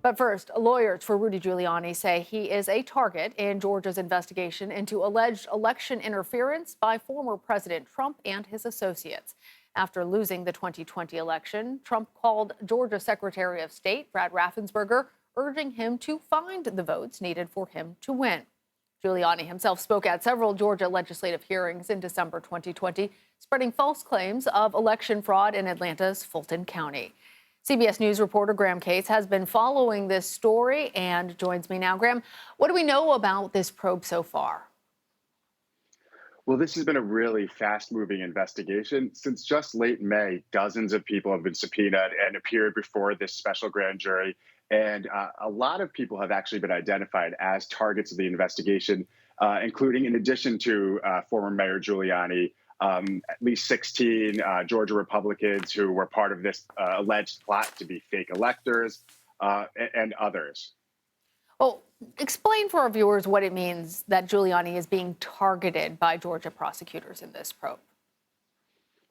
But first, lawyers for Rudy Giuliani say he is a target in Georgia's investigation into alleged election interference by former President Trump and his associates. After losing the 2020 election, Trump called Georgia Secretary of State Brad Raffensperger, urging him to find the votes needed for him to win. Giuliani himself spoke at several Georgia legislative hearings in December 2020, spreading false claims of election fraud in Atlanta's Fulton County. CBS News reporter Graham Cates has been following this story and joins me now. Graham, what do we know about this probe so far? Well, this has been a really fast-moving investigation. Since just late May, dozens of people have been subpoenaed and appeared before this special grand jury. And a lot of people have actually been identified as targets of the investigation, including, in addition to former Mayor Giuliani, at least 16 Georgia Republicans who were part of this alleged plot to be fake electors, and others. Well, explain for our viewers what it means that Giuliani is being targeted by Georgia prosecutors in this probe.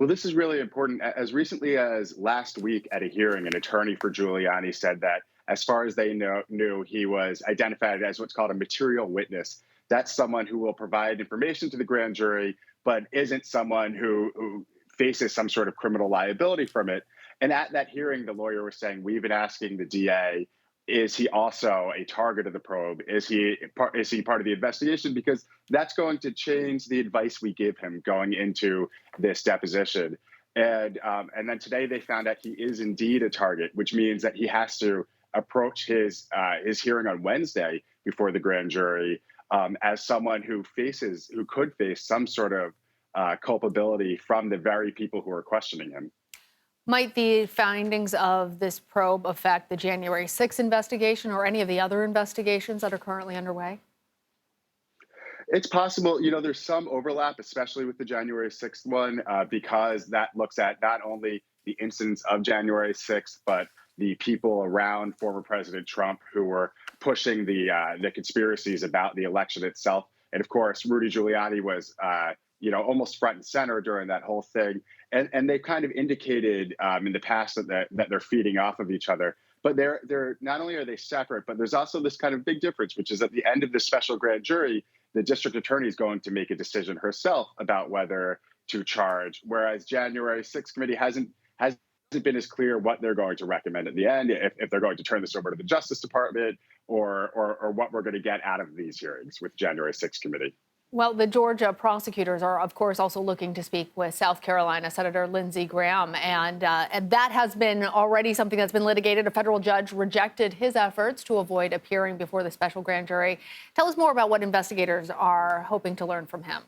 Well, this is really important. As recently as last week at a hearing, an attorney for Giuliani said that as far as they knew, he was identified as what's called a material witness. That's someone who will provide information to the grand jury, but isn't someone who faces some sort of criminal liability from it. And at that hearing, the lawyer was saying, we've been asking the DA, is he also a target of the probe? Is he part of the investigation? Because that's going to change the advice we give him going into this deposition. And then today they found out he is indeed a target, which means that he has to approach his hearing on Wednesday before the grand jury as someone who could face some sort of culpability from the very people who are questioning him. Might the findings of this probe affect the January 6th investigation or any of the other investigations that are currently underway? It's possible. There's some overlap, especially with the January 6th one, because that looks at not only the incidents of January 6th, but the people around former President Trump who were pushing the conspiracies about the election itself. And of course, Rudy Giuliani was, almost front and center during that whole thing. And they've kind of indicated in the past that they're feeding off of each other. But they're not only are they separate, but there's also this kind of big difference, which is at the end of this special grand jury, the district attorney is going to make a decision herself about whether to charge, whereas January 6th committee hasn't been as clear what they're going to recommend at the end, if they're going to turn this over to the Justice Department or what we're going to get out of these hearings with January 6th committee. Well, the Georgia prosecutors are, of course, also looking to speak with South Carolina Senator Lindsey Graham. And that has been already something that's been litigated. A federal judge rejected his efforts to avoid appearing before the special grand jury. Tell us more about what investigators are hoping to learn from him.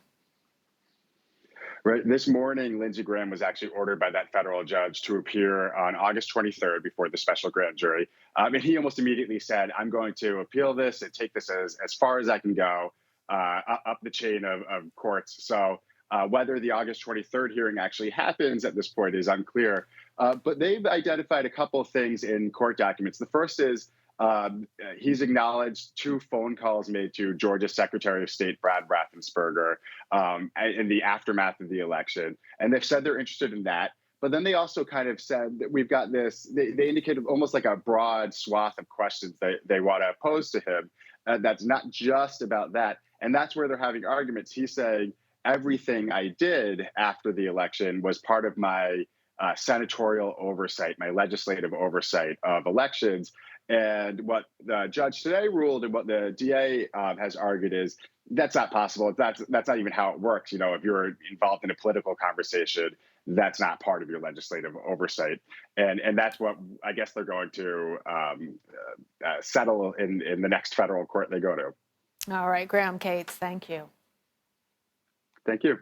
Right. This morning, Lindsey Graham was actually ordered by that federal judge to appear on August 23rd before the special grand jury. And he almost immediately said, I'm going to appeal this and take this as far as I can go. Up the chain of courts. So whether the August 23rd hearing actually happens at this point is unclear. But they've identified a couple of things in court documents. The first is he's acknowledged 2 phone calls made to Georgia Secretary of State Brad Raffensperger in the aftermath of the election. And they've said they're interested in that. But then they also kind of said that we've got this, they indicated almost like a broad swath of questions they want to pose to him. That's not just about that. And that's where they're having arguments. He's saying everything I did after the election was part of my senatorial oversight, my legislative oversight of elections. And what the judge today ruled and what the DA has argued is that's not possible. That's not even how it works. If you're involved in a political conversation, that's not part of your legislative oversight. And that's what I guess they're going to settle in the next federal court they go to. All right, Graham Cates, thank you. Thank you.